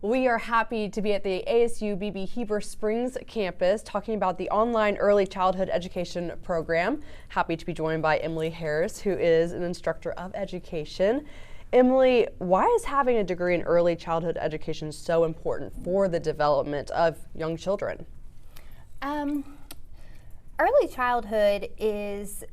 We are happy to be at the ASU-Beebe Heber Springs campus talking about the online early childhood education program. Happy to be joined by Emily Harris, who is an instructor of education. Emily, why is having a degree in early childhood education so important for the development of young children? Early childhood is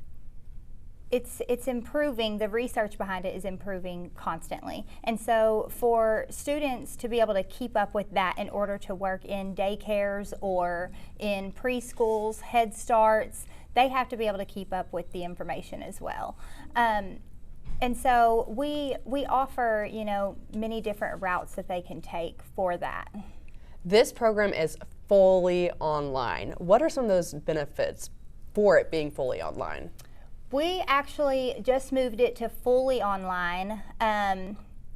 it's improving. The research behind it is improving constantly, and so for students to be able to keep up with that in order to work in daycares or in preschools, Head Starts, they have to be able to keep up with the information as well. And so we offer, many different routes that they can take for that. This program is fully online. What are some of those benefits for it being fully online? We actually just moved it to fully online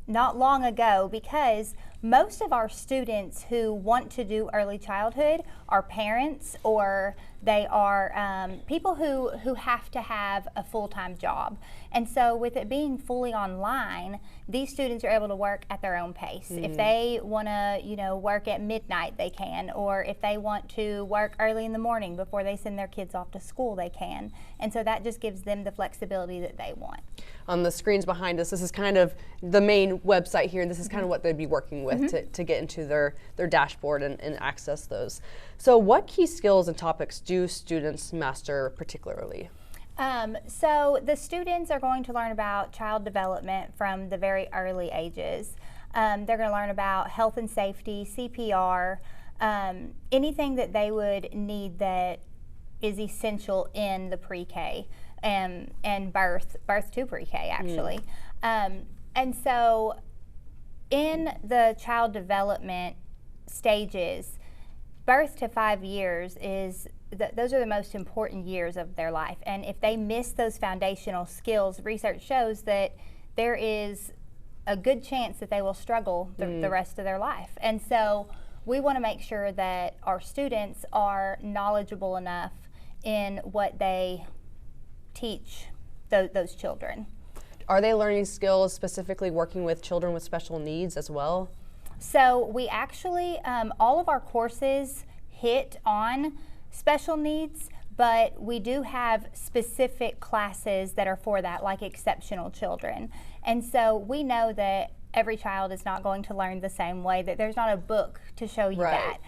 not long ago because most of our students who want to do early childhood are parents, or they are people who have to have a full-time job. And so with it being fully online, these students are able to work at their own pace. If they want to, work at midnight, they can, or if they want to work early in the morning before they send their kids off to school, they can. And so that just gives them the flexibility that they want. On the screens behind us, this is kind of the main website here, and this is kind of what they'd be working with to get into their dashboard and access those. So what key skills and topics do students master particularly? So the students are going to learn about child development from the very early ages. They're going to learn about health and safety, CPR, anything that they would need that is essential in the pre-K and birth to pre-K actually. And so in the child development stages, birth to 5 years those are the most important years of their life. And if they miss those foundational skills, research shows that there is a good chance that they will struggle the rest of their life. And so we want to make sure that our students are knowledgeable enough in what they teach those children. Are they learning skills specifically working with children with special needs as well? So we actually, all of our courses hit on special needs, but we do have specific classes that are for that, like exceptional children. And so we know that every child is not going to learn the same way, that there's not a book to show you that.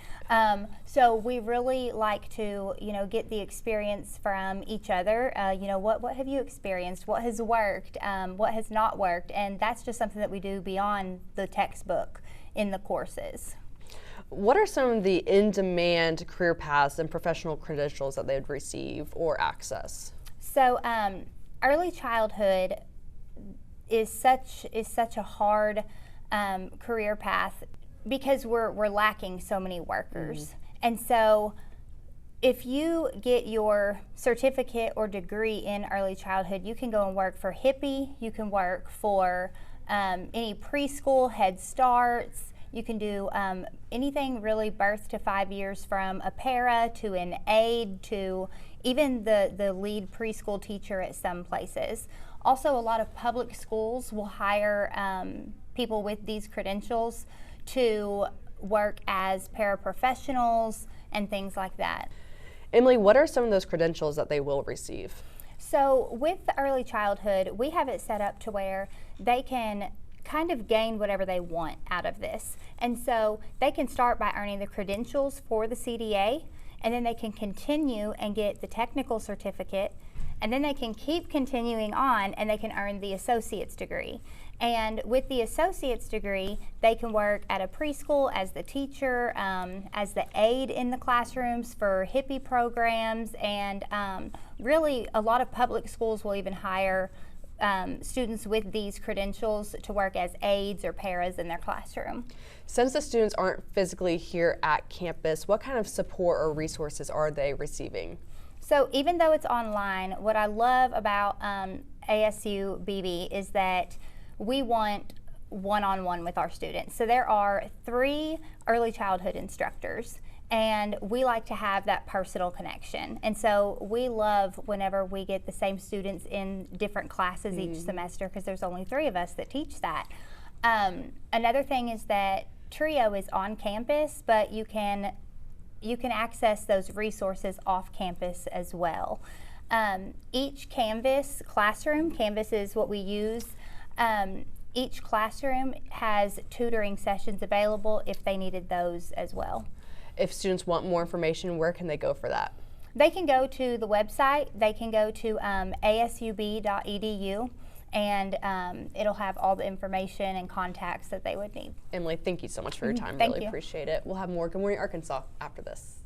So we really like to, get the experience from each other. What have you experienced? What has worked? What has not worked? And that's just something that we do beyond the textbook in the courses. What are some of the in-demand career paths and professional credentials that they would receive or access? So early childhood is such a hard career path because we're lacking so many workers. And so if you get your certificate or degree in early childhood, you can go and work for Hippie, you can work for any preschool, Head Starts. You can do anything really birth to 5 years, from a para to an aide to even the lead preschool teacher at some places. Also, a lot of public schools will hire people with these credentials to work as paraprofessionals and things like that. Emily, what are some of those credentials that they will receive? So with the early childhood, we have it set up to where they can kind of gain whatever they want out of this. And so they can start by earning the credentials for the CDA, and then they can continue and get the technical certificate, and then they can keep continuing on and they can earn the associate's degree. And with the associate's degree, they can work at a preschool as the teacher, as the aide in the classrooms for Hippie programs, and really a lot of public schools will even hire students with these credentials to work as aides or paras in their classroom. Since the students aren't physically here at campus, what kind of support or resources are they receiving? So even though it's online, what I love about ASU-Beebe is that we want one-on-one with our students. So there are 3 early childhood instructors, and we like to have that personal connection. And so we love whenever we get the same students in different classes each semester, because there's only 3 of us that teach that. Another thing is that Trio is on campus, but you can access those resources off campus as well. Each Canvas is what we use. Each classroom has tutoring sessions available if they needed those as well. If students want more information, where can they go for that? They can go to the website. They can go to ASU-Beebe.edu, and it'll have all the information and contacts that they would need. Emily, thank you so much for your time. Thank Really you. appreciate it. We'll have more Good Morning Arkansas after this.